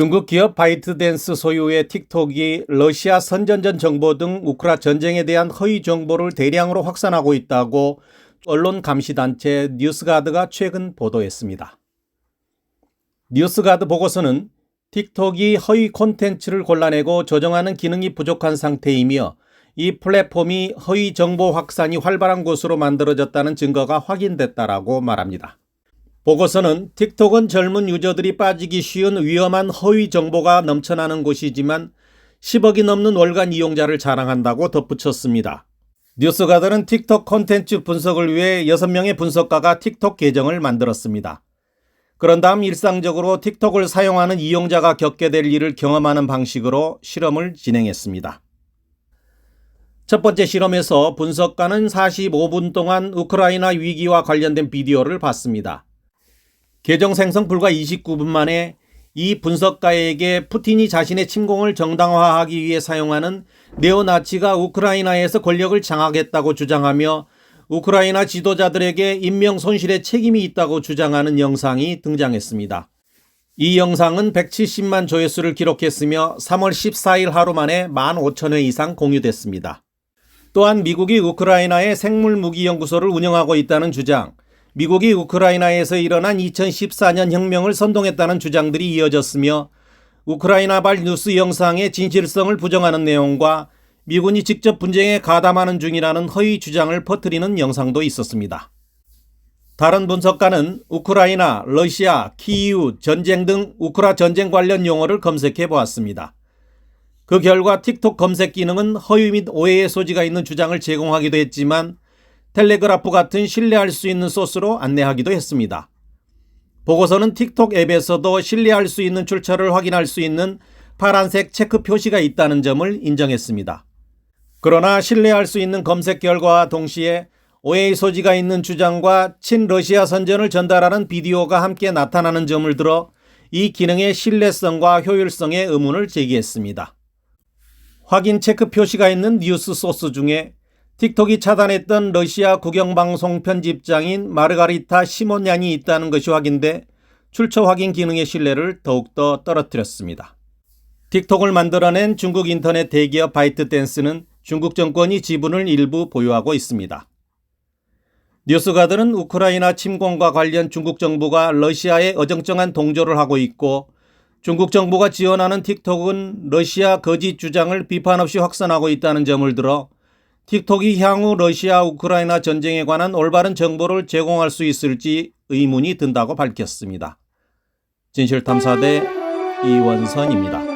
중국 기업 바이트댄스 소유의 틱톡이 러시아 선전전 정보 등 우크라 전쟁에 대한 허위 정보를 대량으로 확산하고 있다고 언론 감시단체 뉴스가드가 최근 보도했습니다. 뉴스가드 보고서는 틱톡이 허위 콘텐츠를 골라내고 조정하는 기능이 부족한 상태이며 이 플랫폼이 허위 정보 확산이 활발한 곳으로 만들어졌다는 증거가 확인됐다라고 말합니다. 보고서는 틱톡은 젊은 유저들이 빠지기 쉬운 위험한 허위 정보가 넘쳐나는 곳이지만 10억이 넘는 월간 이용자를 자랑한다고 덧붙였습니다. 뉴스가드는 틱톡 콘텐츠 분석을 위해 6명의 분석가가 틱톡 계정을 만들었습니다. 그런 다음 일상적으로 틱톡을 사용하는 이용자가 겪게 될 일을 경험하는 방식으로 실험을 진행했습니다. 첫 번째 실험에서 분석가는 45분 동안 우크라이나 위기와 관련된 비디오를 봤습니다. 계정 생성 불과 29분 만에 이 분석가에게 푸틴이 자신의 침공을 정당화하기 위해 사용하는 네오나치가 우크라이나에서 권력을 장악했다고 주장하며 우크라이나 지도자들에게 인명 손실에 책임이 있다고 주장하는 영상이 등장했습니다. 이 영상은 170만 조회수를 기록했으며 3월 14일 하루 만에 15,000회 이상 공유됐습니다. 또한 미국이 우크라이나에 생물무기연구소를 운영하고 있다는 주장, 미국이 우크라이나에서 일어난 2014년 혁명을 선동했다는 주장들이 이어졌으며 우크라이나발 뉴스 영상의 진실성을 부정하는 내용과 미군이 직접 분쟁에 가담하는 중이라는 허위 주장을 퍼뜨리는 영상도 있었습니다. 다른 분석가는 우크라이나, 러시아, 키이우, 전쟁 등 우크라 전쟁 관련 용어를 검색해 보았습니다. 그 결과 틱톡 검색 기능은 허위 및 오해의 소지가 있는 주장을 제공하기도 했지만 텔레그라프 같은 신뢰할 수 있는 소스로 안내하기도 했습니다. 보고서는 틱톡 앱에서도 신뢰할 수 있는 출처를 확인할 수 있는 파란색 체크 표시가 있다는 점을 인정했습니다. 그러나 신뢰할 수 있는 검색 결과와 동시에 오해의 소지가 있는 주장과 친러시아 선전을 전달하는 비디오가 함께 나타나는 점을 들어 이 기능의 신뢰성과 효율성에 의문을 제기했습니다. 확인 체크 표시가 있는 뉴스 소스 중에 틱톡이 차단했던 러시아 국영방송 편집장인 마르가리타 시몬얀이 있다는 것이 확인돼 출처 확인 기능의 신뢰를 더욱더 떨어뜨렸습니다. 틱톡을 만들어낸 중국 인터넷 대기업 바이트댄스는 중국 정권이 지분을 일부 보유하고 있습니다. 뉴스가드는 우크라이나 침공과 관련 중국 정부가 러시아에 어정쩡한 동조를 하고 있고 중국 정부가 지원하는 틱톡은 러시아 거짓 주장을 비판 없이 확산하고 있다는 점을 들어 틱톡이 향후 러시아 우크라이나 전쟁에 관한 올바른 정보를 제공할 수 있을지 의문이 든다고 밝혔습니다. 진실탐사대 이원선입니다.